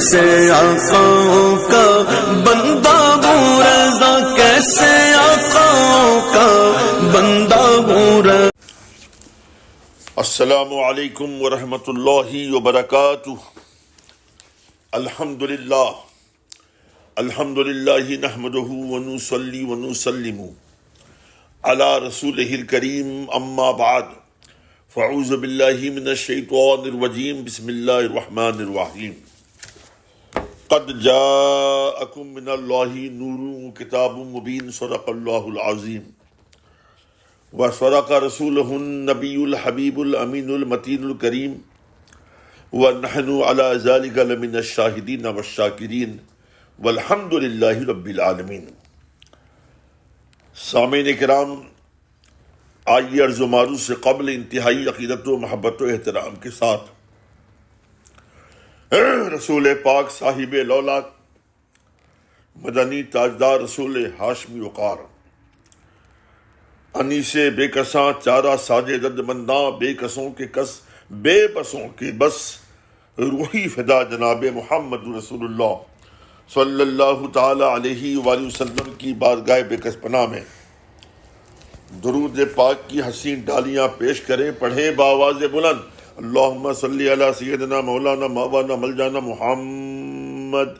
کیسے آقاؤں کا بندہ ہوں رضا، کیسے آقاؤں کا بندہ ہوں رضا۔ السلام علیکم ورحمۃ اللہ وبرکاتہ۔ الحمدللہ نحمدہ ونصلی ونسلم علی رسولہ الکریم، اما بعد فاعوذ باللہ من الشیطان الرجیم، بسم اللہ الرحمن الرحیم۔ قد جاءکم من اللہ نور کتاب مبین، صدق اللہ العظیم وصدق رسولہ النبی الحبیب الامین المتین الکریم، ونحن علی ذلک لمن الشاہدین والشاکرین، والحمد للہ رب العالمین۔ سامعین کرام، آئیے عرض و معروض سے قبل انتہائی عقیدت و محبت و احترام کے ساتھ رسول پاک صاحب لولاک مدنی تاجدار رسول ہاشمی وقار، انیس بے کساں چارہ ساجے دد منداں، بے کسوں کے کس بے بسوں کے بس، روحی فدا جناب محمد رسول اللہ صلی اللہ تعالی علیہ وآلہ وسلم کی بارگاہ بے کس پناہ میں درود پاک کی حسین ڈالیاں پیش کریں، پڑھیں بآواز بلند، اللہم صلی علی سیدنا مولانا مولانا ملجانا محمد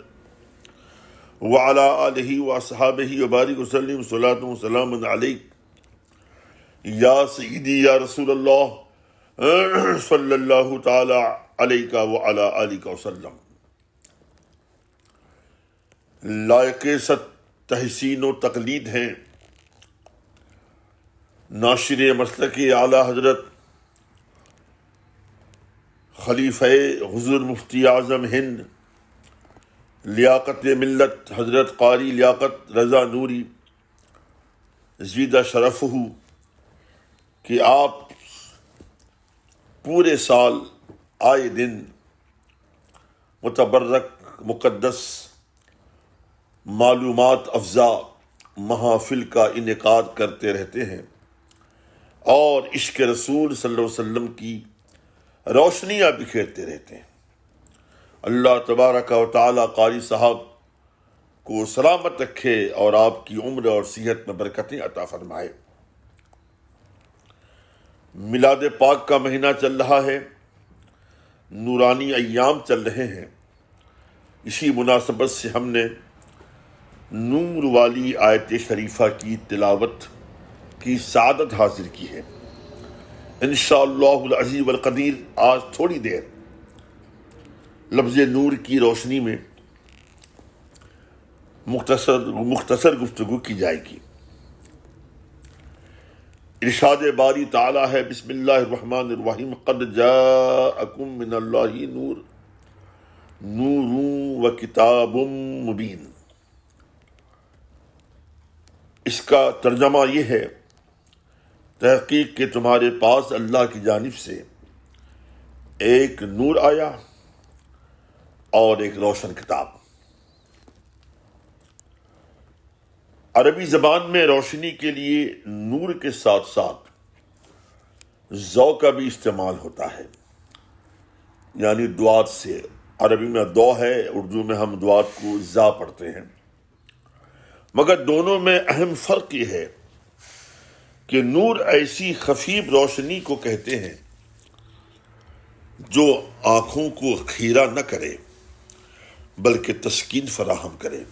وعلی آلہ واصحابہ وبارک وسلم، صلاۃ و سلام علیک یا سیدی یا رسول اللہ صلی اللہ تعالی علیہ وعلی آلہ وسلم۔ لائق ست تحسین و تقلید ہیں ناشر مسلک اعلیٰ حضرت خلیفہ حضور مفتی اعظم ہند لیاقت ملت حضرت قاری لیاقت رضا نوری زیدہ شرفہ، کہ آپ پورے سال آئے دن متبرک مقدس معلومات افزا محافل کا انعقاد کرتے رہتے ہیں اور عشق رسول صلی اللہ علیہ وسلم کی روشنیاں بکھیرتے رہتے ہیں۔ اللہ تبارک و تعالی قاری صاحب کو سلامت رکھے اور آپ کی عمر اور صحت میں برکتیں عطا فرمائے۔ میلاد پاک کا مہینہ چل رہا ہے، نورانی ایام چل رہے ہیں، اسی مناسبت سے ہم نے نور والی آیت شریفہ کی تلاوت کی سعادت حاصل کی ہے۔ انشاءاللہ العزیز والقدیر آج تھوڑی دیر لفظ نور کی روشنی میں مختصر گفتگو کی جائے گی۔ ارشاد باری تعالی ہے، بسم اللہ الرحمن الرحیم، قد جاءکم من اللہ نور و کتاب مبین۔ اس کا ترجمہ یہ ہے، تحقیق کہ تمہارے پاس اللہ کی جانب سے ایک نور آیا اور ایک روشن کتاب۔ عربی زبان میں روشنی کے لیے نور کے ساتھ ساتھ ضوء کا بھی استعمال ہوتا ہے، یعنی دعات سے۔ عربی میں دو ہے، اردو میں ہم دعات کو ضا پڑھتے ہیں، مگر دونوں میں اہم فرق یہ ہے کہ نور ایسی خفیف روشنی کو کہتے ہیں جو آنکھوں کو خیرہ نہ کرے بلکہ تسکین فراہم کرے،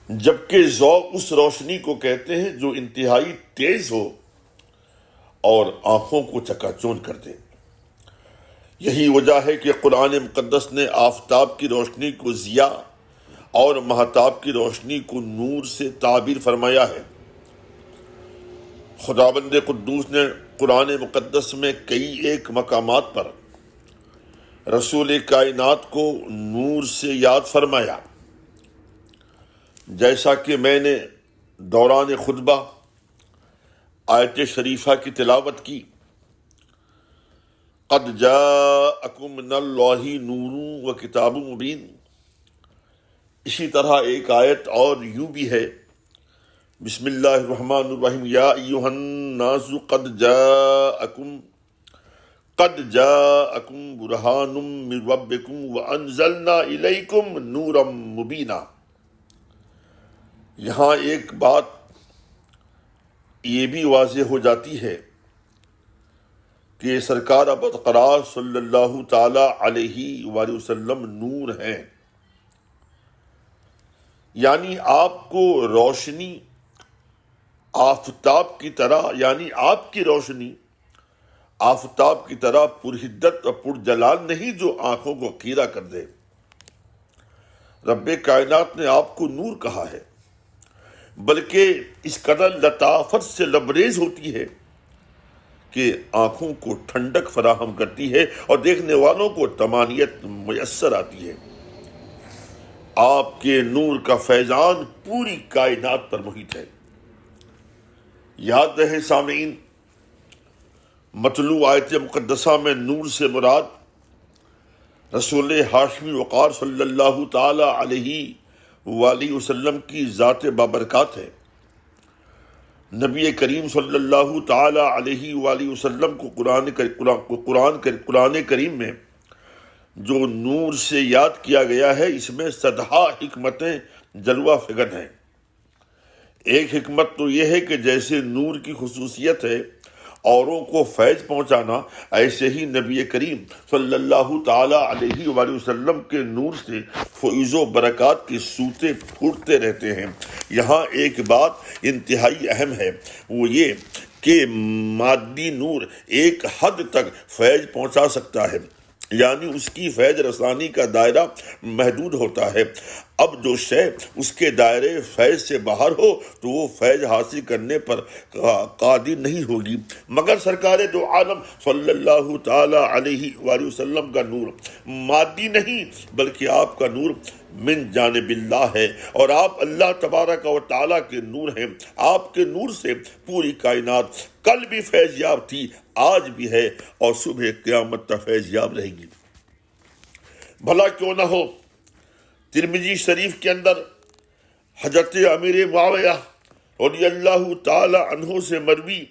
جبکہ ضوء اس روشنی کو کہتے ہیں جو انتہائی تیز ہو اور آنکھوں کو چکا چوند کر دے۔ یہی وجہ ہے کہ قرآن مقدس نے آفتاب کی روشنی کو ضیاء اور مہتاب کی روشنی کو نور سے تعبیر فرمایا ہے۔ خداوند قدوس نے قرآن مقدس میں کئی ایک مقامات پر رسول کائنات کو نور سے یاد فرمایا، جیسا کہ میں نے دوران خطبہ آیت شریفہ کی تلاوت کی، قد جاءکم من اللہ نور و کتاب مبین۔ اسی طرح ایک آیت اور یوں بھی ہے، بسم اللہ الرحمن الرحیم، یا ایہا الناس قد جاءکم قد جاءکم برہان من ربکم وانزلنا الیکم نورا مبینا۔ یہاں ایک بات یہ بھی واضح ہو جاتی ہے کہ سرکار ابرقرار صلی اللہ تعالی علیہ وآلہ وسلم نور ہیں، یعنی آپ کو روشنی آفتاب کی طرح، یعنی آپ کی روشنی آفتاب کی طرح پرحدت اور پرجلال نہیں جو آنکھوں کو خیرہ کر دے۔ رب کائنات نے آپ کو نور کہا ہے، بلکہ اس قدر لطافت سے لبریز ہوتی ہے کہ آنکھوں کو ٹھنڈک فراہم کرتی ہے اور دیکھنے والوں کو طمانینت میسر آتی ہے۔ آپ کے نور کا فیضان پوری کائنات پر محیط ہے۔ یاد رہے سامعین، مطلوع آیت مقدسہ میں نور سے مراد رسول ہاشمی وقار صلی اللہ تعالی علیہ وآلہ وسلم کی ذات بابرکات ہے۔ نبی کریم صلی اللہ تعالی علیہ وآلہ وسلم کو قرآن کریم میں جو نور سے یاد کیا گیا ہے، اس میں صدہا حکمتیں جلوہ فکن ہیں۔ ایک حکمت تو یہ ہے کہ جیسے نور کی خصوصیت ہے اوروں کو فیض پہنچانا، ایسے ہی نبی کریم صلی اللہ تعالی علیہ وآلہ وسلم کے نور سے فیض و برکات کی سوتیں پھوٹتے رہتے ہیں۔ یہاں ایک بات انتہائی اہم ہے، وہ یہ کہ مادی نور ایک حد تک فیض پہنچا سکتا ہے، یعنی اس کی فیض رسانی کا دائرہ محدود ہوتا ہے۔ اب جو شے اس کے دائرے فیض سے باہر ہو تو وہ فیض حاصل کرنے پر قادر نہیں ہوگی، مگر سرکار دو عالم صلی اللہ تعالی علیہ وآلہ وسلم کا نور مادی نہیں بلکہ آپ کا نور من جانب اللہ ہے، اور آپ اللہ تبارک و تعالیٰ کے نور ہیں۔ آپ کے نور سے پوری کائنات کل بھی فیض یاب تھی، آج بھی ہے، اور صبح قیامت تک فیض یاب رہے گی۔ بھلا کیوں نہ ہو، ترمذی شریف کے اندر حضرت امیر معاویہ رضی اللہ تعالی عنہ سے مروی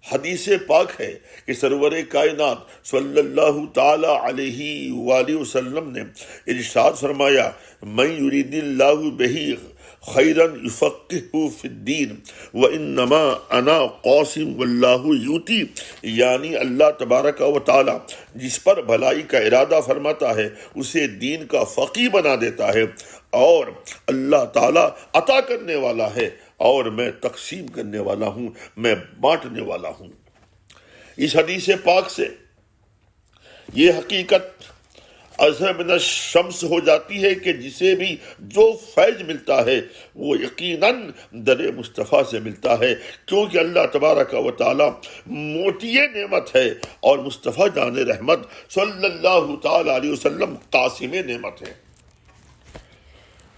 حدیث پاک ہے کہ سرور کائنات صلی اللہ تعالی علیہ وآلہ وسلم نے ارشاد فرمایا، من یرید اللہ بہ خیرا یفقہہ فی الدین وانما انا قاسم واللہ یؤتی، یعنی اللہ تبارک و تعالی جس پر بھلائی کا ارادہ فرماتا ہے اسے دین کا فقیہ بنا دیتا ہے، اور اللہ تعالی عطا کرنے والا ہے اور میں تقسیم کرنے والا ہوں، میں بانٹنے والا ہوں۔ اس حدیث پاک سے یہ حقیقت اظہر من الشمس ہو جاتی ہے کہ جسے بھی جو فیض ملتا ہے وہ یقیناً در مصطفیٰ سے ملتا ہے، کیونکہ اللہ تبارک و تعالی موتی نعمت ہے اور مصطفیٰ جان رحمت صلی اللہ تعالی علیہ وسلم قاسم نعمت ہے۔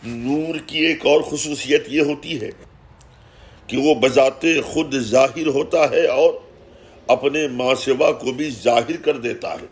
نور کی ایک اور خصوصیت یہ ہوتی ہے کہ وہ بذات خود ظاہر ہوتا ہے اور اپنے ماں سوا کو بھی ظاہر کر دیتا ہے۔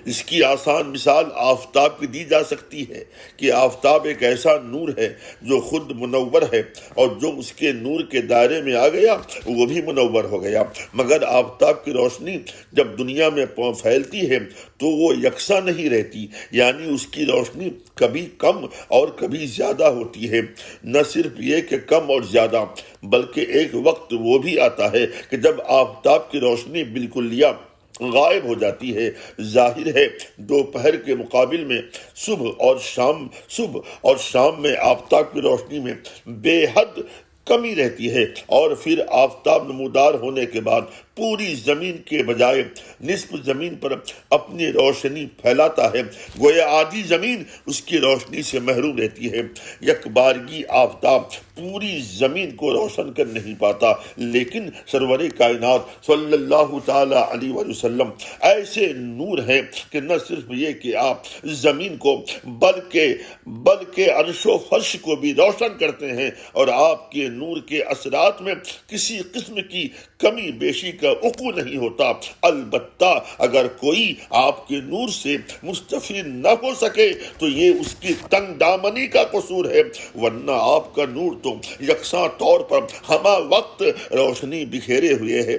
اس کی آسان مثال آفتاب کی دی جا سکتی ہے کہ آفتاب ایک ایسا نور ہے جو خود منور ہے، اور جو اس کے نور کے دائرے میں آ گیا وہ بھی منور ہو گیا، مگر آفتاب کی روشنی جب دنیا میں پھیلتی ہے تو وہ یکساں نہیں رہتی، یعنی اس کی روشنی کبھی کم اور کبھی زیادہ ہوتی ہے۔ نہ صرف یہ کہ کم اور زیادہ، بلکہ ایک وقت وہ بھی آتا ہے کہ جب آفتاب کی روشنی بالکلیہ غائب ہو جاتی ہے۔ ظاہر ہے دوپہر کے مقابل میں صبح اور شام میں آفتاب کی روشنی میں بے حد کمی رہتی ہے، اور پھر آفتاب نمودار ہونے کے بعد پوری زمین کے بجائے نصف زمین پر اپنی روشنی پھیلاتا ہے، گویا آدھی زمین اس کی روشنی سے محروم رہتی ہے۔ یک بارگی آفتاب پوری زمین کو روشن کر نہیں پاتا، لیکن سرور کائنات صلی اللہ تعالی علیہ وآلہ وسلم ایسے نور ہیں کہ نہ صرف یہ کہ آپ زمین کو بلکہ عرش و فرش کو بھی روشن کرتے ہیں، اور آپ کے نور کے اثرات میں کسی قسم کی کمی بیشی کا وقوع نہیں ہوتا۔ البتہ اگر کوئی آپ کے نور سے مستفید نہ ہو سکے تو یہ اس کی تنگ دامنی کا قصور ہے، ورنہ آپ کا نور تو یکساں طور پر ہمہ وقت روشنی بکھیرے ہوئے ہے۔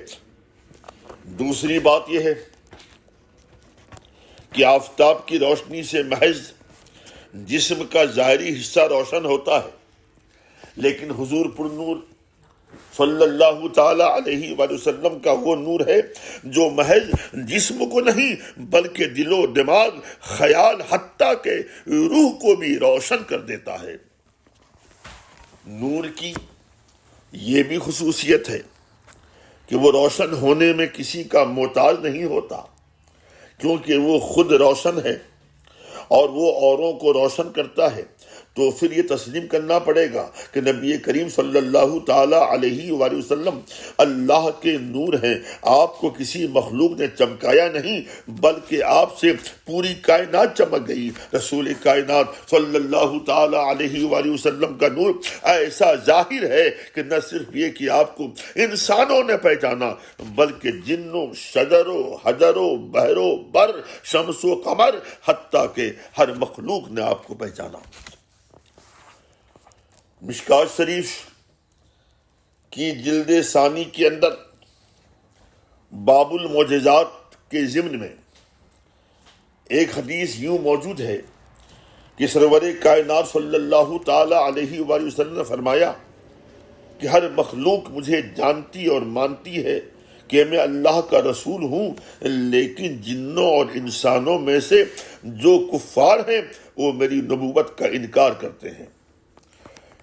دوسری بات یہ ہے کہ آفتاب کی روشنی سے محض جسم کا ظاہری حصہ روشن ہوتا ہے، لیکن حضور پر نور صلی اللہ تعالی علیہ وآلہ وسلم کا وہ نور ہے جو محض جسم کو نہیں بلکہ دل و دماغ، خیال، حتیٰ کہ روح کو بھی روشن کر دیتا ہے۔ نور کی یہ بھی خصوصیت ہے کہ وہ روشن ہونے میں کسی کا محتاج نہیں ہوتا، کیونکہ وہ خود روشن ہے اور وہ اوروں کو روشن کرتا ہے۔ تو پھر یہ تسلیم کرنا پڑے گا کہ نبی کریم صلی اللہ تعالی علیہ وآلہ وسلم اللہ کے نور ہیں۔ آپ کو کسی مخلوق نے چمکایا نہیں بلکہ آپ سے پوری کائنات چمک گئی۔ رسول کائنات صلی اللہ تعالی علیہ وآلہ وسلم کا نور ایسا ظاہر ہے کہ نہ صرف یہ کہ آپ کو انسانوں نے پہچانا بلکہ جنوں، شجروں، حجروں، بحروں، بر، شمس و قمر، حتیٰ کہ ہر مخلوق نے آپ کو پہچانا۔ مشکوٰۃ شریف کی جلد ثانی کے اندر باب المعجزات کے ضمن میں ایک حدیث یوں موجود ہے کہ سرور کائنات صلی اللہ تعالی علیہ وآلہ وسلم نے فرمایا کہ ہر مخلوق مجھے جانتی اور مانتی ہے کہ میں اللہ کا رسول ہوں، لیکن جنوں اور انسانوں میں سے جو کفار ہیں وہ میری نبوت کا انکار کرتے ہیں۔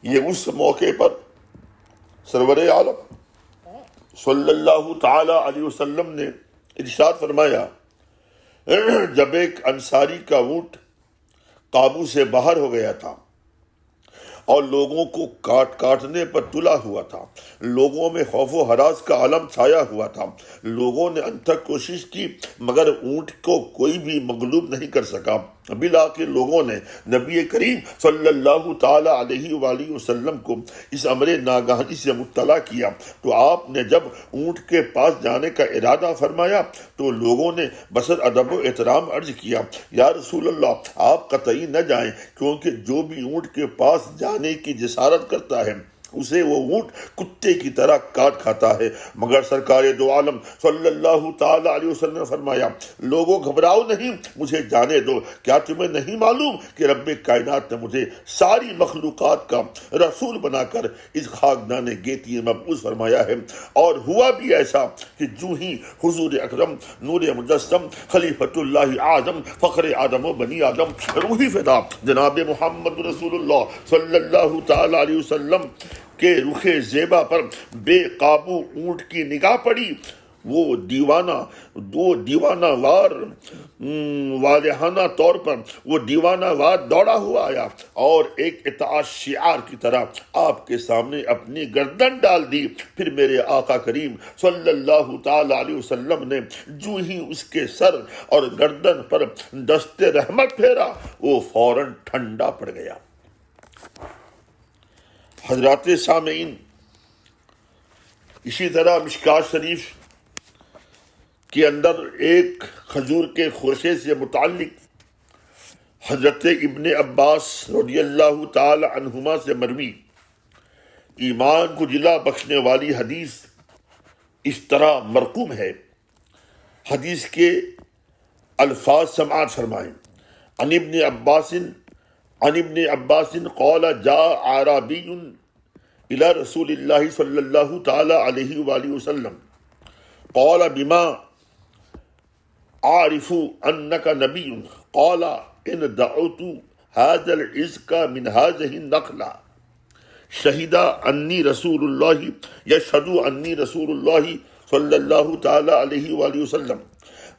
یہ اس موقع پر سرور عالم صلی اللہ تعالی علیہ وسلم نے ارشاد فرمایا، جب ایک انصاری کا اونٹ قابو سے باہر ہو گیا تھا اور لوگوں کو کاٹنے پر تلا ہوا تھا، لوگوں میں خوف و ہراس کا عالم چھایا ہوا تھا، لوگوں نے انتھک کوشش کی مگر اونٹ کو کوئی بھی مغلوب نہیں کر سکا۔ بالآخر لوگوں نے نبی کریم صلی اللہ تعالی علیہ وآلہ وسلم کو اس امر ناگہانی سے مطلع کیا تو آپ نے جب اونٹ کے پاس جانے کا ارادہ فرمایا تو لوگوں نے بصد ادب و احترام عرض کیا، یا رسول اللہ آپ قطعی نہ جائیں، کیونکہ جو بھی اونٹ کے پاس جانے کی جسارت کرتا ہے اسے وہ اونٹ کتے کی طرح کاٹ کھاتا ہے۔ مگر سرکار دو عالم صلی اللہ تعالی علیہ وسلم نے فرمایا، لوگوں گھبراؤ نہیں، مجھے جانے دو، کیا تمہیں نہیں معلوم کہ رب کائنات نے مجھے ساری مخلوقات کا رسول بنا کر اس خاکدان گیتی میں مبعوث فرمایا ہے؟ اور ہوا بھی ایسا کہ جو ہی حضور اکرم نور مجسم خلیفۃ اللہ اعظم فخر آدم و بنی آدم روحی فدا جناب محمد رسول اللہ صلی اللہ تعالی علیہ وسلم کے رخ زیبا پر بے قابو اونٹ کی نگاہ پڑی، وہ دیوانہ وار والہانہ طور پر وہ دیوانہ وار دوڑا ہوا آیا اور ایک اطاعت شعار کی طرح آپ کے سامنے اپنی گردن ڈال دی۔ پھر میرے آقا کریم صلی اللہ تعالی علیہ وسلم نے جو ہی اس کے سر اور گردن پر دست رحمت پھیرا وہ فوراً ٹھنڈا پڑ گیا۔ حضرات سامعین، اسی طرح مشکوٰۃ شریف کے اندر ایک کھجور کے خوشے سے متعلق حضرت ابن عباس رضی اللہ تعالی عنہما سے مروی ایمان کو جلا بخشنے والی حدیث اس طرح مرقوم ہے۔ حدیث کے الفاظ سماعت فرمائیں۔ عن ابن عباس قال جاء اعرابی الى رسول اللہ صلی اللہ تعالی علیہ وآلہ وسلم قال بما اعرف انك نبی قال ان دعوت هذا العزق من هذه النخلة شهد انی رسول اللہ یشهد انی رسول اللہ صلی اللہ تعالی علیہ وآلہ وسلم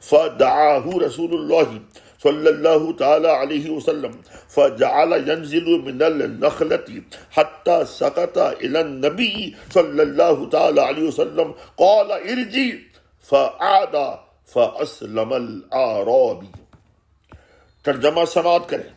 فدعاه رسول اللہ صلی اللہ تعالی علیہ وسلم فجعل ينزل من النخلة حتى سقط الى النبي صلی اللہ تعالی علیہ وسلم قال ارجع فعاد فاسلم الاعرابی۔ ترجمہ سماعت کریں۔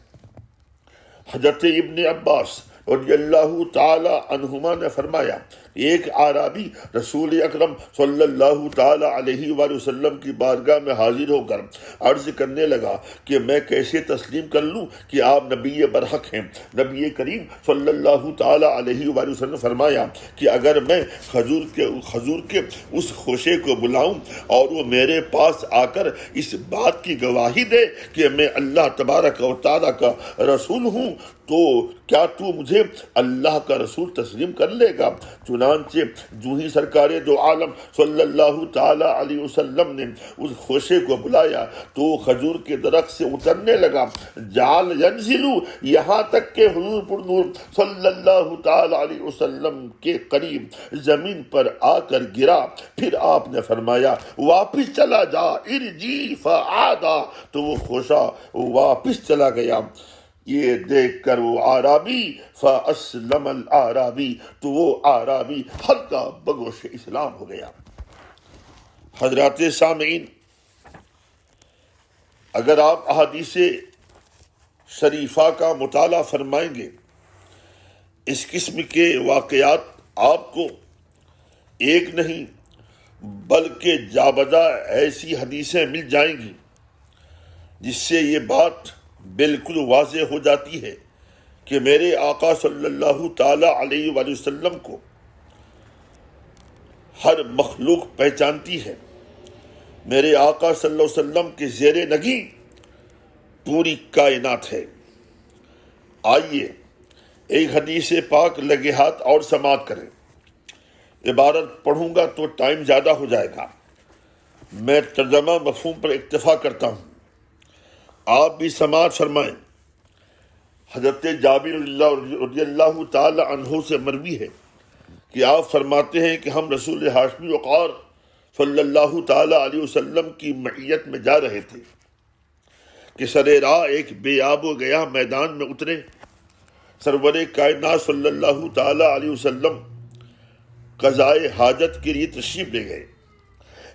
حضرت ابن عباس رضی اللہ تعالی عنہما نے فرمایا ایک اعرابی رسول اکرم صلی اللہ تعالی علیہ وآلہ وسلم کی بارگاہ میں حاضر ہو کر عرض کرنے لگا کہ میں کیسے تسلیم کر لوں کہ آپ نبی برحق ہیں۔ نبی کریم صلی اللہ تعالی علیہ وآلہ وسلم نے فرمایا کہ اگر میں حضور کے اس خوشے کو بلاؤں اور وہ میرے پاس آ کر اس بات کی گواہی دے کہ میں اللہ تبارک و تعالی کا رسول ہوں تو کیا تو مجھے اللہ کا رسول تسلیم کر لے گا؟ چنانچہ جو ہی سرکار دو عالم صلی اللہ تعالی علیہ وسلم نے اس خوشے کو بلایا تو کھجور کے درخت سے اترنے لگا، جعل ینزلو، یہاں تک کہ حضور پر نور صلی اللہ تعالی علیہ وسلم کے قریب زمین پر آ کر گرا۔ پھر آپ نے فرمایا واپس چلا جا، ارجی فعادا، تو وہ خوشہ واپس چلا گیا۔ یہ دیکھ کر وہ اعرابی فاسلم الاعرابی، تو وہ اعرابی حلقہ بگوش اسلام ہو گیا۔ حضرات سامعین، اگر آپ احادیث شریفہ کا مطالعہ فرمائیں گے، اس قسم کے واقعات آپ کو ایک نہیں بلکہ جا بجا ایسی حدیثیں مل جائیں گی جس سے یہ بات بالکل واضح ہو جاتی ہے کہ میرے آقا صلی اللہ تعالی علیہ وآلہ وسلم کو ہر مخلوق پہچانتی ہے۔ میرے آقا صلی اللہ علیہ وسلم کے زیر نگی پوری کائنات ہے۔ آئیے ایک حدیث پاک لگے ہاتھ اور سماعت کریں۔ عبارت پڑھوں گا تو ٹائم زیادہ ہو جائے گا، میں ترجمہ مفہوم پر اکتفا کرتا ہوں، آپ بھی سماعت فرمائیں۔ حضرت جابر رضی اللہ تعالی عنہ سے مروی ہے کہ آپ فرماتے ہیں کہ ہم رسول ہاشمی وقار صلی اللہ تعالی علیہ وسلم کی معیت میں جا رہے تھے کہ سر راہ ایک بے آب و گیا میدان میں اترے۔ سرور کائنات صلی اللہ تعالی علیہ وسلم قضائے حاجت کے لیے تشریف لے گئے،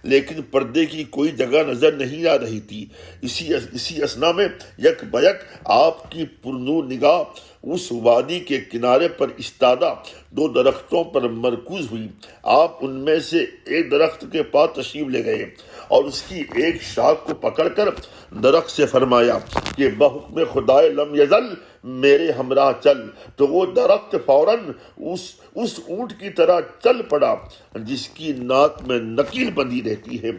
لیکن پردے کی کوئی جگہ نظر نہیں آ رہی تھی۔ اسی اثنا میں یک بیک آپ کی پرنور نگاہ اس وادی کے کنارے پر استادہ دو درختوں پر مرکوز ہوئی۔ آپ ان میں سے ایک درخت کے پاس تشریف لے گئے اور اس کی ایک شاخ کو پکڑ کر درخت سے فرمایا کہ بحکم خدائے لم یزل میرے ہمراہ چل، تو وہ درخت فوراً اس اونٹ کی طرح چل پڑا جس کی ناک میں نکیل بندھی رہتی ہے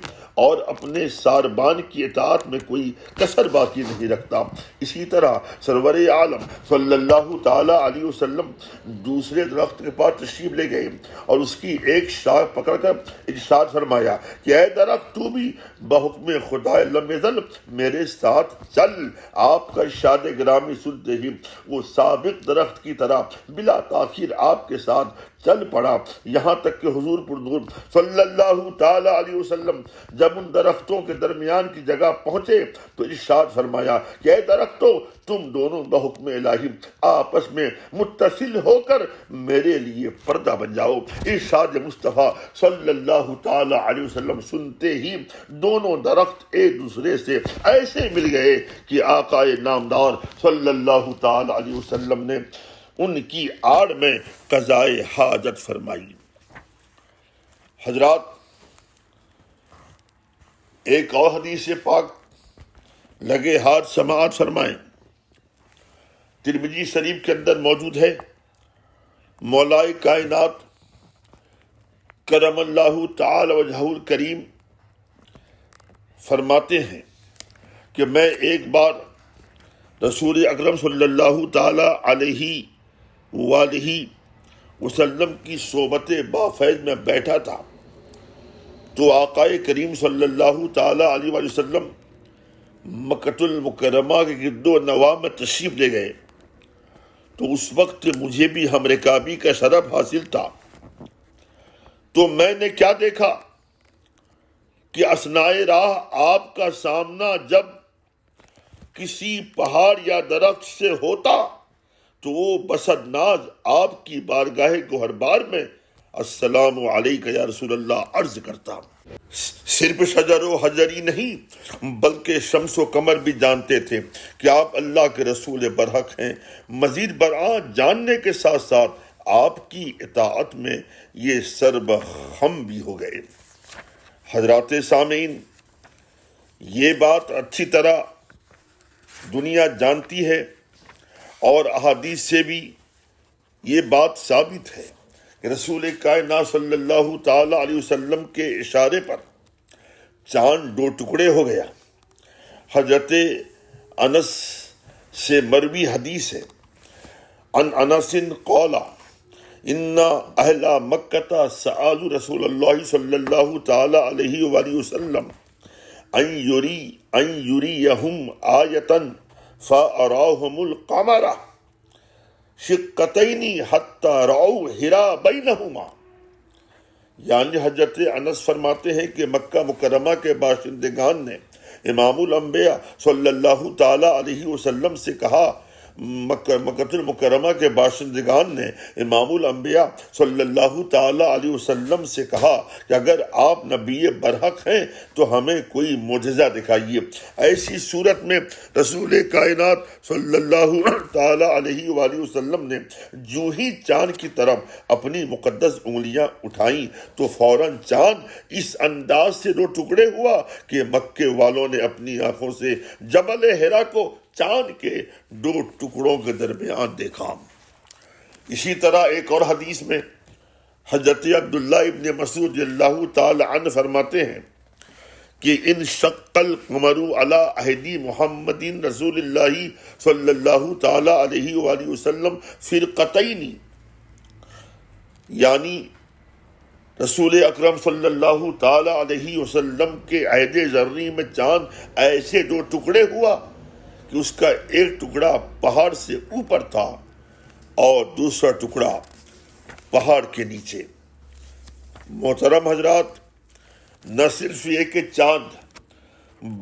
اور اپنے ساربان کی اطاعت میں کوئی کسر باقی نہیں رکھتا۔ اسی طرح سرور عالم صلی اللہ تعالی علیہ وسلم دوسرے درخت کے پاس تشریف لے گئے اور اس کی ایک شاخ پکڑ کر ارشاد فرمایا کہ اے درخت تو بھی بحکم خدائے لم یزل میرے ساتھ چل۔ آپ کا ارشاد گرامی سنتے ہی وہ سابق درخت کی طرح بلا تاخیر آپ کے ساتھ چل پڑا، یہاں تک کہ حضور پر نور صلی اللہ تعالی علیہ وسلم جب ان درختوں کے درمیان کی جگہ پہنچے تو ارشاد فرمایا کہ اے درختوں تم دونوں بحکم الہی آپس میں متصل ہو کر میرے لیے پردہ بن جاؤ۔ ارشاد مصطفیٰ صلی اللہ تعالی علیہ وسلم سنتے ہی دونوں درخت ایک دوسرے سے ایسے مل گئے کہ آقا نامدار صلی اللہ تعالی علیہ وسلم نے ان کی آڑ میں قضائے حاجت فرمائی۔ حضرات، ایک اور حدیث پاک لگے ہاتھ سماعت فرمائیں۔ ترمذی شریف کے اندر موجود ہے، مولائے کائنات کرم اللہ تعالی وجہہ الکریم فرماتے ہیں کہ میں ایک بار رسول اکرم صلی اللہ تعالی علیہ وآلہ وسلم کی صحبت بافیض میں بیٹھا تھا تو آقا کریم صلی اللہ تعالی علیہ وآلہ وسلم مکۃ المکرمہ کے گرد و نواح میں تشریف لے گئے تو اس وقت مجھے بھی ہم رکابی کا شرف حاصل تھا۔ تو میں نے کیا دیکھا کہ اثنائے راہ آپ کا سامنا جب کسی پہاڑ یا درخت سے ہوتا تو وہ بسد ناز آپ کی بارگاہ گوہربار میں السلام علیکہ یا رسول اللہ عرض کرتا۔ صرف شجر و حجری نہیں بلکہ شمس و قمر بھی جانتے تھے کہ آپ اللہ کے رسول برحق ہیں۔ مزید برآں جاننے کے ساتھ ساتھ آپ کی اطاعت میں یہ سربخم بھی ہو گئے۔ حضرات سامعین، یہ بات اچھی طرح دنیا جانتی ہے اور احادیث سے بھی یہ بات ثابت ہے کہ رسول کائنات صلی اللہ تعالی علیہ وسلم کے اشارے پر چاند 2 ٹکڑے ہو گیا۔ حضرت انس سے مروی حدیث ہے، ان انس قال ان اہل مکہ سألوا رسول اللہ صلی اللہ تعالی علیہ وآلہ وسلم ان یریہم آیۃ فأراہم القمر شقتین حتی رأوا حرا بینہما۔ یعنی حضرت انس فرماتے ہیں کہ مکہ مکرمہ کے باشندگان نے امام الانبیاء صلی اللہ تعالی علیہ وسلم سے کہا، مکہ المکرمہ کے باشندگان نے امام الانبیاء صلی اللہ تعالی علیہ وسلم سے کہا کہ اگر آپ نبی برحق ہیں تو ہمیں کوئی معجزہ دکھائیے۔ ایسی صورت میں رسول کائنات صلی اللہ تعالی علیہ وآلہ وسلم نے جو ہی چاند کی طرف اپنی مقدس انگلیاں اٹھائیں تو فوراً چاند اس انداز سے 2 ٹکڑے ہوا کہ مکے والوں نے اپنی آنکھوں سے جبل حرا کو چاند کے 2 ٹکڑوں کے درمیان دیکھا۔ اسی طرح ایک اور حدیث میں حضرت عبداللہ ابن مسعود رضی اللہ تعالی عنہ فرماتے ہیں کہ ان شق القمر علی عہد محمد رسول اللہ صلی اللہ تعالی علیہ وآلہ وسلم فرقتین، یعنی رسول اکرم صلی اللہ تعالی علیہ وسلم کے عہد زرعی میں چاند ایسے 2 ٹکڑے ہوا کہ اس کا ایک ٹکڑا پہاڑ سے اوپر تھا اور دوسرا ٹکڑا پہاڑ کے نیچے۔ محترم حضرات، نہ صرف یہ کہ چاند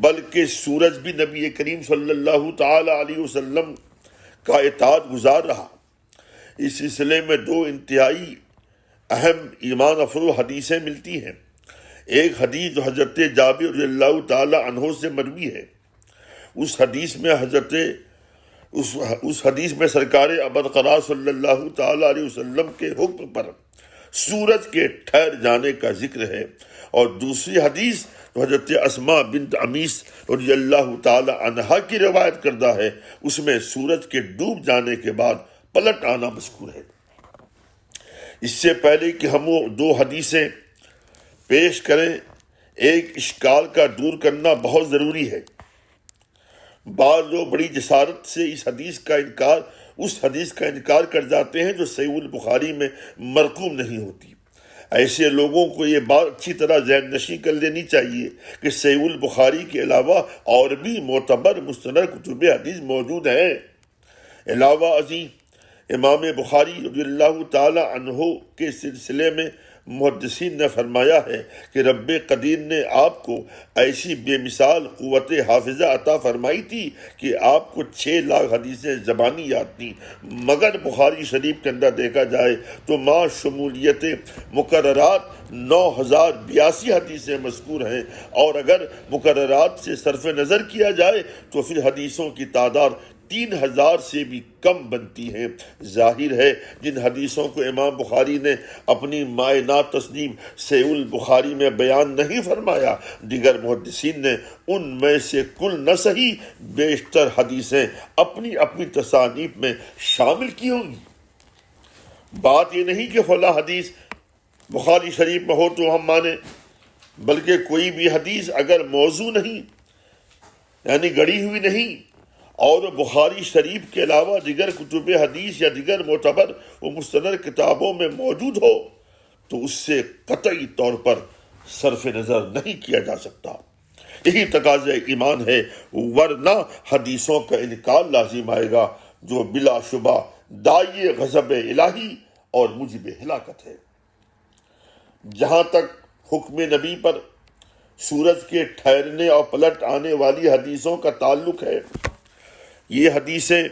بلکہ سورج بھی نبی کریم صلی اللہ تعالی علیہ وسلم کا اطاعت گزار رہا۔ اس سلسلے میں 2 انتہائی اہم ایمان افروز حدیثیں ملتی ہیں۔ ایک حدیث جو حضرت جابر رضی اللہ تعالی عنہ سے مروی ہے، اس حدیث میں سرکار ابرقرار صلی اللہ تعالی علیہ وسلم کے حکم پر سورج کے ٹھہر جانے کا ذکر ہے، اور دوسری حدیث جو حضرت اسماء بنت عمیس رضی اللہ تعالی عنہا کی روایت کردہ ہے، اس میں سورج کے ڈوب جانے کے بعد پلٹ آنا مذکور ہے۔ اس سے پہلے کہ ہم وہ 2 حدیثیں پیش کریں، ایک اشکال کا دور کرنا بہت ضروری ہے۔ بعض لوگ بڑی جسارت سے اس حدیث کا انکار کر جاتے ہیں جو صحیح البخاری میں مرقوم نہیں ہوتی۔ ایسے لوگوں کو یہ بات اچھی طرح ذہن نشین کر لینی چاہیے کہ صحیح البخاری کے علاوہ اور بھی معتبر مستند کتب حدیث موجود ہیں۔ علاوہ ازیں امام بخاری رضی اللہ تعالی عنہ کے سلسلے میں محدثین نے فرمایا ہے کہ رب قدیر نے آپ کو ایسی بے مثال قوت حافظہ عطا فرمائی تھی کہ آپ کو 6 لاکھ حدیثیں زبانی یاد تھیں، مگر بخاری شریف کے اندر دیکھا جائے تو مع شمولیت مقررات 9082 حدیثیں مذکور ہیں، اور اگر مقررات سے صرف نظر کیا جائے تو پھر حدیثوں کی تعداد 3000 سے بھی کم بنتی ہے۔ ظاہر ہے جن حدیثوں کو امام بخاری نے اپنی مائنات تصنیف صحیح البخاری میں بیان نہیں فرمایا، دیگر محدثین نے ان میں سے کل نہ صحیح بیشتر حدیثیں اپنی اپنی تصانیف میں شامل کی ہوں گی۔ بات یہ نہیں کہ فلاں حدیث بخاری شریف میں ہو تو ہم مانیں، بلکہ کوئی بھی حدیث اگر موضوع نہیں، یعنی گڑی ہوئی نہیں، اور بخاری شریف کے علاوہ دیگر کتب حدیث یا دیگر معتبر و مستند کتابوں میں موجود ہو تو اس سے قطعی طور پر صرف نظر نہیں کیا جا سکتا۔ یہی تقاضۂ ایمان ہے، ورنہ حدیثوں کا انکار لازم آئے گا جو بلا شبہ داعی غضب الہی اور موجب ہلاکت ہے۔ جہاں تک حکم نبی پر سورج کے ٹھہرنے اور پلٹ آنے والی حدیثوں کا تعلق ہے، یہ حدیثیں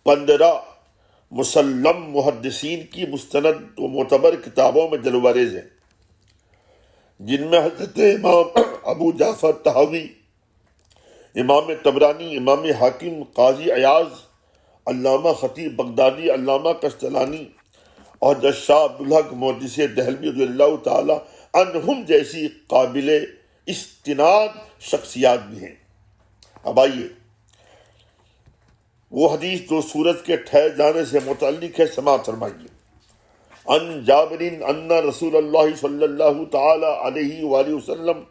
15 مسلم محدثین کی مستند و معتبر کتابوں میں جلوہ-ریز ہیں، جن میں حضرت امام ابو جعفر طحاوی، امام طبرانی، امام حاکم، قاضی عیاض علامہ خطیب بغدادی، علامہ قسطلانی اور حضرت شاہ عبدالحق محدث دہلوی رضی اللہ تعالی عنہم جیسی قابل استناد شخصیات بھی ہیں۔ اب آئیے وہ حدیث جو سورج کے ٹھہر جانے سے متعلق ہے سماعت فرمائیے۔ ان جابر ان رسول اللہ صلی اللہ تعالی علیہ وآلہ وسلم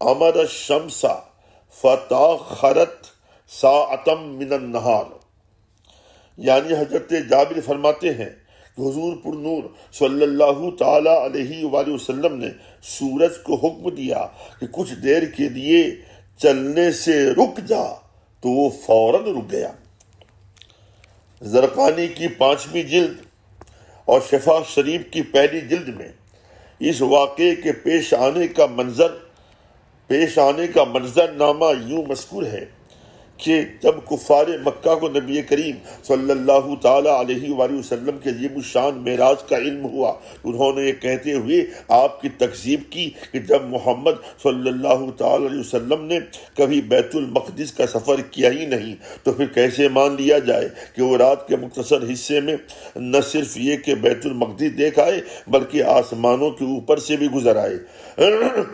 امر الشمس فتاخرت ساعتا من النہار، یعنی حضرت جابر فرماتے ہیں کہ حضور پر نور صلی اللہ تعالی علیہ وآلہ وسلم نے سورج کو حکم دیا کہ کچھ دیر کے لیے چلنے سے رک جا، تو وہ فوراً رک گیا۔ زرقانی کی 5ویں جلد اور شفا شریف کی پہلی جلد میں اس واقعے کے پیش آنے کا منظر نامہ یوں مذکور ہے کہ جب کفار مکہ کو نبی کریم صلی اللہ تعالی علیہ وآلہ وسلم کے عظیم الشان معراج کا علم ہوا، انہوں نے یہ کہتے ہوئے آپ کی تکذیب کی کہ جب محمد صلی اللہ تعالی علیہ وسلم نے کبھی بیت المقدس کا سفر کیا ہی نہیں تو پھر کیسے مان لیا جائے کہ وہ رات کے مختصر حصے میں نہ صرف یہ کہ بیت المقدس دیکھ آئے بلکہ آسمانوں کے اوپر سے بھی گزر آئے۔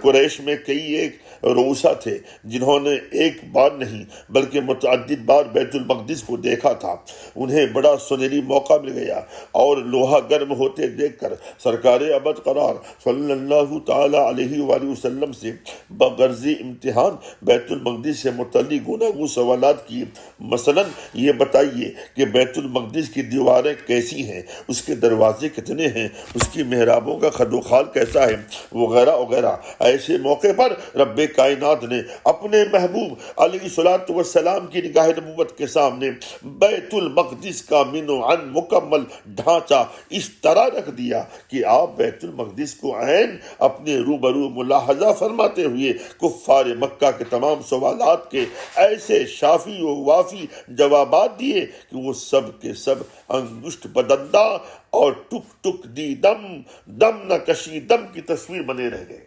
قریش میں کئی ایک رؤسا تھے جنہوں نے ایک بار نہیں بلکہ متعدد بار بیت المقدس کو دیکھا تھا۔ انہیں بڑا سنہری موقع مل گیا اور لوہا گرم ہوتے دیکھ کر سرکار ابد قرار صلی اللہ تعالی علیہ وآلہ وسلم سے بغرض امتحان بیت المقدس سے متعلق گوناگون سوالات کیے۔ مثلا یہ بتائیے کہ بیت المقدس کی دیواریں کیسی ہیں، اس کے دروازے کتنے ہیں، اس کی محرابوں کا خد و خال کیسا ہے، وغیرہ وغیرہ۔ ایسے موقع پر رب کائنات نے اپنے محبوب علیہ الصلوۃ والسلام کی نگاہ نبوت کے سامنے بیت المقدس کا من و عن مکمل ڈھانچہ اس طرح رکھ دیا کہ آپ بیت المقدس کو عین اپنے روبرو ملاحظہ فرماتے ہوئے کفار مکہ کے تمام سوالات کے ایسے شافی و وافی جوابات دیے کہ وہ سب کے سب انگشت بدندہ اور ٹک ٹک دی دم دم نہ کشی دم کی تصویر بنے رہ گئے۔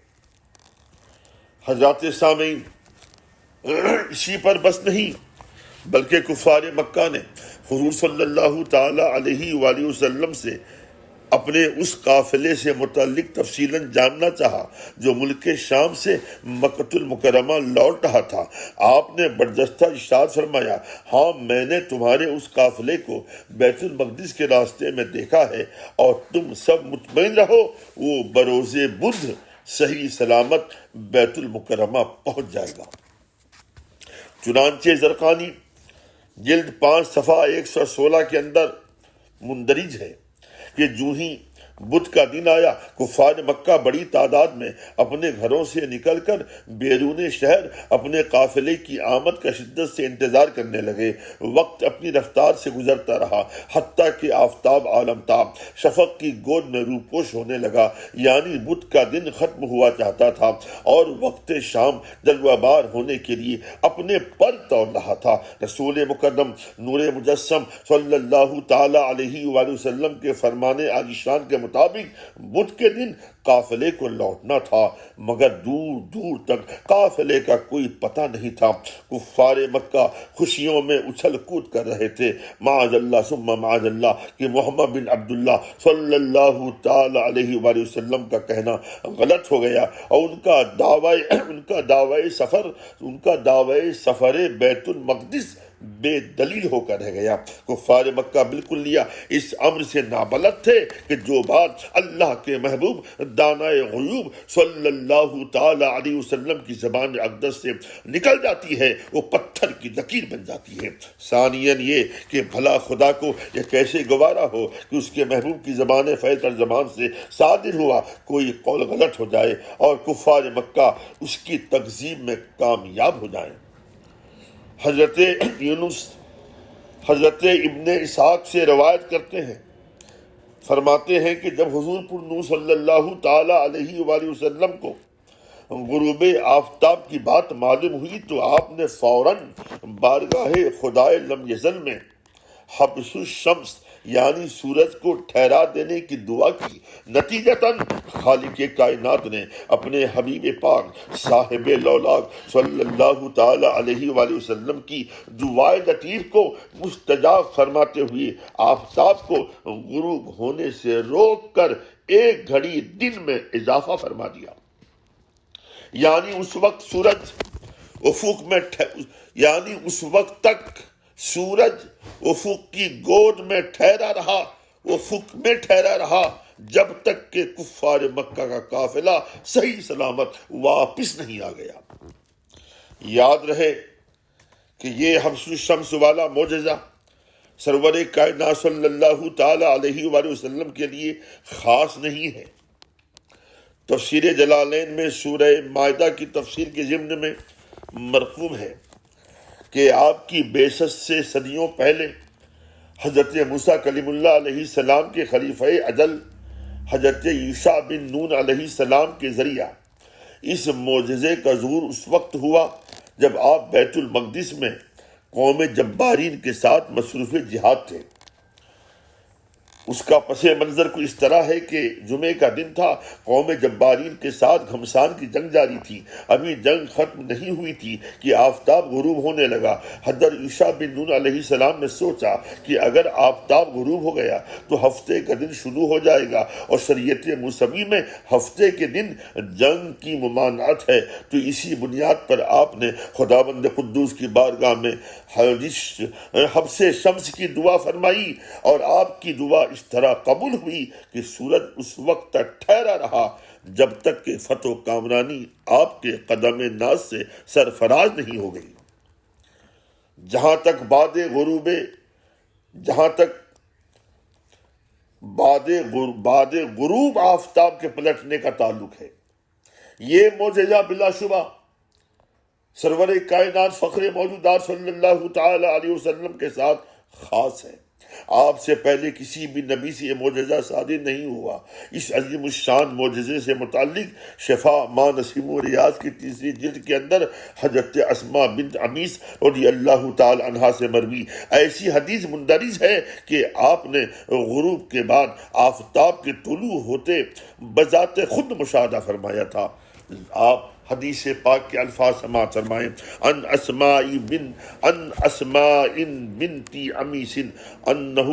حضرات سامعین، اسی پر بس نہیں بلکہ کفار مکہ نے حضور صلی اللہ تعالی علیہ وآلہ وسلم سے اپنے اس قافلے سے متعلق تفصیلاً جاننا چاہا جو ملک شام سے مکۃ المکرمہ لوٹ رہا تھا۔ آپ نے برجستہ ارشاد فرمایا، ہاں میں نے تمہارے اس قافلے کو بیت المقدس کے راستے میں دیکھا ہے اور تم سب مطمئن رہو وہ بروز بدھ صحیح سلامت بیت المکرمہ پہنچ جائے گا۔ چنانچہ زرقانی جلد 5 صفحہ 116 کے اندر مندرج ہے کہ جو ہی بدھ کا دن آیا کفار مکہ بڑی تعداد میں اپنے گھروں سے نکل کر بیرون شہر اپنے قافلے کی آمد کا شدت سے انتظار کرنے لگے۔ وقت اپنی رفتار سے گزرتا رہا حتیٰ کہ آفتاب عالمتاب شفق کی گود میں روپوش ہونے لگا، یعنی بدھ کا دن ختم ہوا چاہتا تھا اور وقت شام جلوہ بار ہونے کے لیے اپنے پر توڑ رہا تھا۔ رسول مکرم نور مجسم صلی اللہ تعالی علیہ وآلہ وسلم کے فرمان عالی شان کے مطابق بدھ کے دن قافلے کو لوٹنا تھا، مگر دور دور تک قافلے کا کوئی پتہ نہیں تھا۔ کفار مکہ خوشیوں میں اچھل کود کر رہے تھے۔ معاذ اللہ ثم معاذ اللہ کہ محمد بن عبداللہ صلی اللہ تعالی علیہ وآلہ وسلم کا کہنا غلط ہو گیا اور ان کا دعوی سفر بیت المقدس بے دلیل ہو کر رہ گیا۔ کفار مکہ بالکل لیا اس امر سے نابلد تھے کہ جو بات اللہ کے محبوب دانائے غیوب صلی اللہ تعالی علیہ وسلم کی زبان اقدس سے نکل جاتی ہے وہ پتھر کی لکیر بن جاتی ہے۔ ثانیاً یہ کہ بھلا خدا کو یہ کیسے گوارا ہو کہ اس کے محبوب کی زبان فیض زبان سے صادر ہوا کوئی قول غلط ہو جائے اور کفار مکہ اس کی تکذیب میں کامیاب ہو جائیں۔ حضرت یونس حضرت ابن اسحاق سے روایت کرتے ہیں، فرماتے ہیں کہ جب حضور پر نور صلی اللہ تعالی علیہ وآلہ وسلم کو غروب آفتاب کی بات معلوم ہوئی تو آپ نے فوراً بارگاہ خدائے لم یزل میں حبس الشمس یعنی سورج کو ٹھہرا دینے کی دعا کی۔ نتیجتاً خالق کائنات نے اپنے حبیب پاک صاحب لولاک صلی اللہ تعالی علیہ وآلہ وسلم کی دعائے لطیف کو مستجاب فرماتے ہوئے آفتاب کو غروب ہونے سے روک کر 1 گھڑی دن میں اضافہ فرما دیا۔ یعنی اس وقت تک سورج افق کی گود میں ٹھہرا رہا جب تک کہ کفار مکہ کا قافلہ صحیح سلامت واپس نہیں آ گیا۔ یاد رہے کہ یہ حبس الشمس والا معجزہ سرور کائنات صلی اللہ تعالی علیہ وآلہ وسلم کے لیے خاص نہیں ہے۔ تفسیر جلالین میں سورہ مائدہ کی تفسیر کے ضمن میں مرقوم ہے کہ آپ کی بعثت سے صدیوں پہلے حضرت موسیٰ کلیم اللہ علیہ السلام کے خلیفہ اجل حضرت یوشع بن نون علیہ السلام کے ذریعہ اس معجزے کا ظہور اس وقت ہوا جب آپ بیت المقدس میں قوم جبارین کے ساتھ مصروف جہاد تھے۔ اس کا پس منظر کو اس طرح ہے کہ جمعے کا دن تھا، قوم جبارین کے ساتھ گھمسان کی جنگ جاری تھی، ابھی جنگ ختم نہیں ہوئی تھی کہ آفتاب غروب ہونے لگا۔ حضرت یوشع بن نون علیہ السلام نے سوچا کہ اگر آفتاب غروب ہو گیا تو ہفتے کا دن شروع ہو جائے گا، اور شریعت موسوی میں ہفتے کے دن جنگ کی ممانعت ہے، تو اسی بنیاد پر آپ نے خداوند قدوس کی بارگاہ میں حبس شمس کی دعا فرمائی، اور آپ کی دعا اس طرح قبول ہوئی کہ سورج اس وقت تک ٹھہرا رہا جب تک کہ فتح و کامرانی آپ کے قدم ناز سے سرفراز نہیں ہو گئی۔ جہاں تک بعد غروب آفتاب کے پلٹنے کا تعلق ہے، یہ معجزہ بلا شبہ سرور کائنات فخر موجودات صلی اللہ تعالی علیہ وسلم کے ساتھ خاص ہے۔ آپ سے پہلے کسی بھی نبی سے یہ معجزہ صادر نہیں ہوا۔ اس عظیم الشان معجزے سے متعلق شفا ماں نسیم و ریاض کی 3 جلد کے اندر حضرت اسماء بنت عمیس رضی اللہ تعالی عنہا سے مروی ایسی حدیث مندرج ہے کہ آپ نے غروب کے بعد آفتاب کے طلوع ہوتے بذات خود مشاہدہ فرمایا تھا۔ آپ حدیث پاک کے الفاظ سماعت فرمائیں۔ ان اسماء بنت عمیس انہ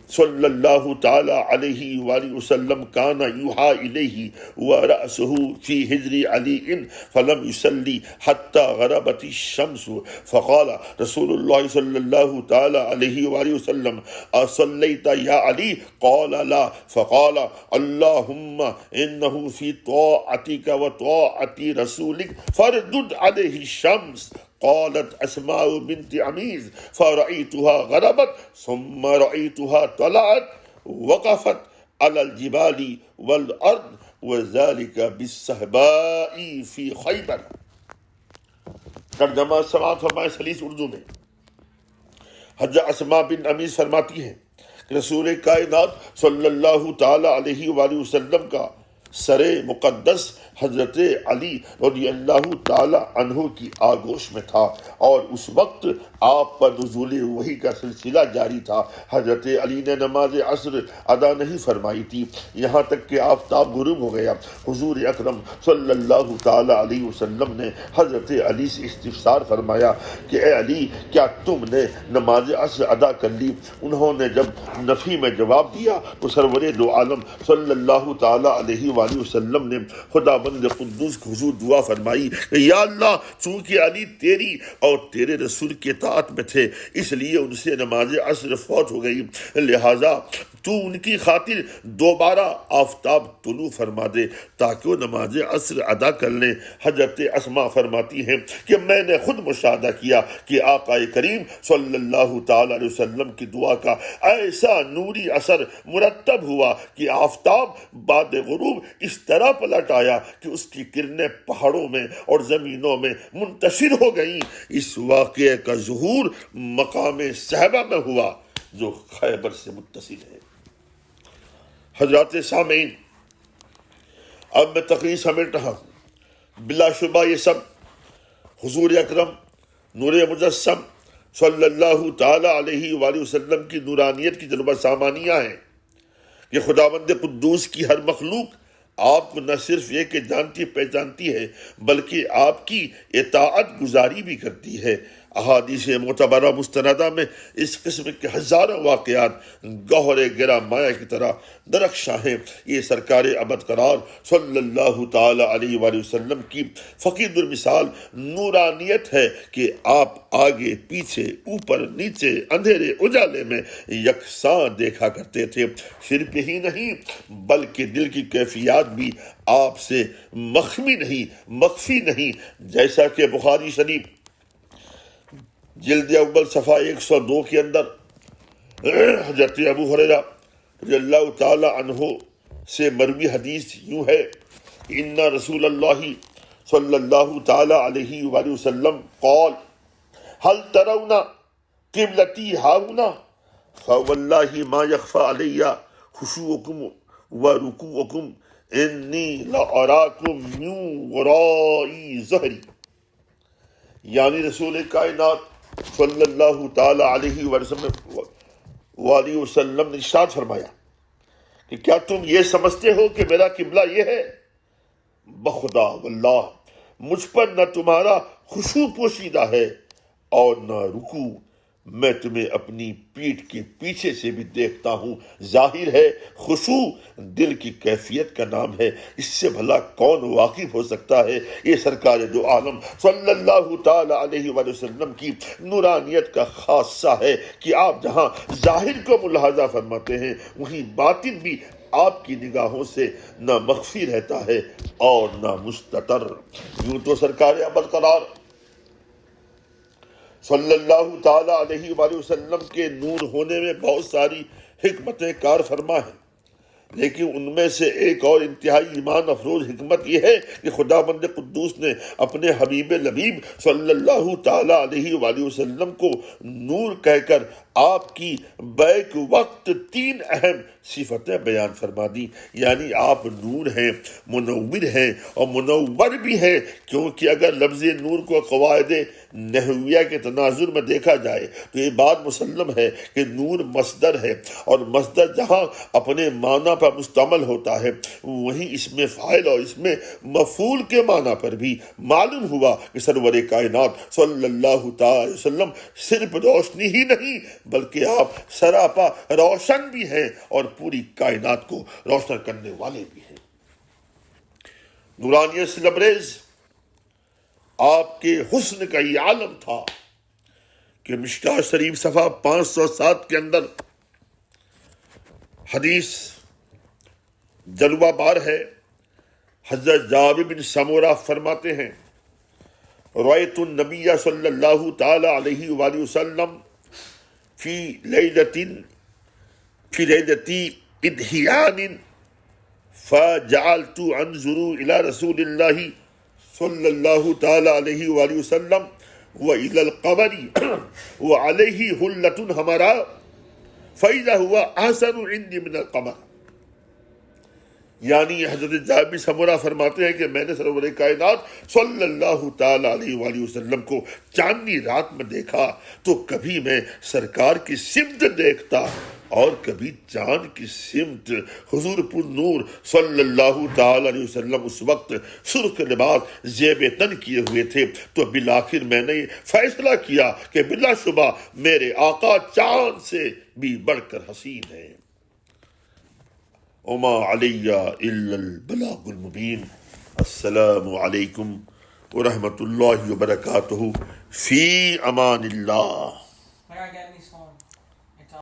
صلی اللہ تعالی علیہ وآلہ وسلم کان یوحى الیہ ورأسہ فی حجر علی فلم یصلی حتی غربت الشمس فقال رسول اللہ صلی اللہ تعالی علیہ وآلہ وسلم اصلیت یا علی قال لا فقال اللہم انہ فی طاعتک وطاعت رسولک فردد علیہ الشمس۔ قالت اسماء بنت عمیز فرأيتها غربت ثم رأيتها طلعت وقفت على الجبال والأرض وذلك بالصحباء في خیبر۔ ترجمہ سماعت فرمائے سلیس اردو میں۔ حضرت اسماء بن عمیز فرماتی ہیں کہ رسول کائنات صلی اللہ تعالی علیہ وآلہ وسلم کا سر مقدس حضرت علی رضی اللہ تعالی عنہ کی آگوش میں تھا، اور اس وقت آپ پر نزول وحی کا سلسلہ جاری تھا۔ حضرت علی نے نماز عصر ادا نہیں فرمائی تھی یہاں تک کہ آفتاب غروب ہو گیا۔ حضور اکرم صلی اللہ تعالی علیہ وسلم نے حضرت علی سے استفسار فرمایا کہ اے علی، کیا تم نے نماز عصر ادا کر لی؟ انہوں نے جب نفی میں جواب دیا تو سرور دو عالم صلی اللہ تعالی علیہ وآلہ وسلم نے خدا بند قدوس کو حضور دعا فرمائی کہ یا اللہ، چونکہ علی تیری اور تیرے رسول کے اطاعت میں تھے اس لیے ان سے نماز عصر فوت ہو گئی، لہٰذا تو ان کی خاطر دوبارہ آفتاب طلوع فرما دے تاکہ وہ نماز عصر ادا کر لیں۔ حضرت اسماء فرماتی ہیں کہ میں نے خود مشاہدہ کیا کہ آقا کریم صلی اللہ تعالی علیہ وسلم کی دعا کا ایسا نوری اثر مرتب ہوا کہ آفتاب بعد غروب اس طرح پلٹ آیا کہ اس کی کرنیں پہاڑوں میں اور زمینوں میں منتشر ہو گئیں۔ اس واقعے کا ظہور مقام صحبہ میں ہوا جو خیبر سے متصل ہے۔ حضرات سامعین، اب میں تقریر سمیٹ رہا ہوں۔ بلا شبہ یہ سب حضور اکرم نور مجسم صلی اللہ تعالی علیہ وآلہ وسلم کی نورانیت کی جلوہ سامانیاں ہیں کہ خداوند قدوس کی ہر مخلوق آپ کو نہ صرف یہ کہ جانتی پہچانتی ہے بلکہ آپ کی اطاعت گزاری بھی کرتی ہے۔ احادیث معتبرہ مستندہ میں اس قسم کے ہزاروں واقعات گوہر گرا مایہ کی طرح درخشاں ہیں۔ یہ سرکار ابد قرار صلی اللہ تعالی علیہ وآلہ وسلم کی فقید المثال نورانیت ہے کہ آپ آگے پیچھے اوپر نیچے اندھیرے اجالے میں یکساں دیکھا کرتے تھے۔ صرف یہی نہیں بلکہ دل کی کیفیات بھی آپ سے مخفی نہیں، جیسا کہ بخاری شریف جلد اول صفحہ 102 کے اندر حضرت ابو ہریرہ رضی اللہ تعالی عنہ سے مروی حدیث یوں ہے، ان رسول اللہ صلی اللہ تعالی علیہ وآلہ وسلم قال هل ترون قبلتی ہاہنا فواللہ ما یخفى علی خشوعکم ورکوعکم انی لاراکم من ورائی ظہری۔ یعنی رسول کائنات صلی اللہ تعالی علیہ وآلہ وسلم نے ارشاد فرمایا کہ کیا تم یہ سمجھتے ہو کہ میرا قبلہ یہ ہے؟ بخدا واللہ مجھ پر نہ تمہارا خشوع پوشیدہ ہے اور نہ رکوع، میں تمہیں اپنی پیٹھ کے پیچھے سے بھی دیکھتا ہوں۔ ظاہر ہے خشوع دل کی کیفیت کا نام ہے، اس سے بھلا کون واقف ہو سکتا ہے؟ یہ سرکار دو عالم صلی اللہ تعالی علیہ وآلہ وسلم کی نورانیت کا خاصہ ہے کہ آپ جہاں ظاہر کو ملاحظہ فرماتے ہیں وہیں باطن بھی آپ کی نگاہوں سے نہ مخفی رہتا ہے اور نہ مستتر۔ یوں تو سرکار ابد قرار صلی اللہ تعالی علیہ وآلہ وسلم کے نور ہونے میں بہت ساری حکمتیں کار فرما ہیں، لیکن ان میں سے ایک اور انتہائی ایمان افروز حکمت یہ ہے کہ خداوند قدوس نے اپنے حبیب لبیب صلی اللہ تعالی علیہ وآلہ وسلم کو نور کہہ کر آپ کی بیک وقت 3 اہم صفتیں بیان فرما دی۔ یعنی آپ نور ہیں، منور ہیں اور منور بھی ہیں، کیونکہ اگر لفظ نور کو قواعد نحویہ کے تناظر میں دیکھا جائے تو یہ بات مسلم ہے کہ نور مصدر ہے، اور مصدر جہاں اپنے معنی پر مستعمل ہوتا ہے وہیں اس میں فاعل اور اس میں مفعول کے معنی پر بھی معلوم ہوا کہ سرور کائنات صلی اللہ تعالی وسلم صرف روشنی ہی نہیں بلکہ آپ سراپا روشن بھی ہیں اور پوری کائنات کو روشن کرنے والے بھی ہیں۔ نورانیت سے لبریز آپ کے حسن کا یہ عالم تھا کہ مشکاہ شریف صفحہ 507 کے اندر حدیث جلوہ بار ہے۔ حضرت جابر بن سمورہ فرماتے ہیں رأیت النبی صلی اللہ تعالی علیہ وآلہ وسلم فی لیلۃ ادحیان فجعلت انظر الى رسول اللہ صلی اللہ تعالی علیہ وآلہ وسلم وإلى القمر وعلیہ حلۃ حمراء فإذا هو أحسن عندي من القمر۔ یعنی حضرت جابر سمورہ فرماتے ہیں کہ میں نے سرور کائنات صلی اللہ تعالی علیہ وآلہ وسلم کو چاندنی رات میں دیکھا تو کبھی میں سرکار کی سمت دیکھتا اور کبھی چاند کی سمت۔ حضور پر نور صلی اللہ تعالی علیہ وسلم اس وقت سرخ لباس زیب تن کیے ہوئے تھے، تو بالآخر میں نے فیصلہ کیا کہ بلا شبہ میرے آقا چاند سے بھی بڑھ کر حسین ہیں۔ وما علی الا البلاغ المبین۔ السلام علیکم ورحمۃ اللہ وبرکاتہ۔ فی امان اللہ۔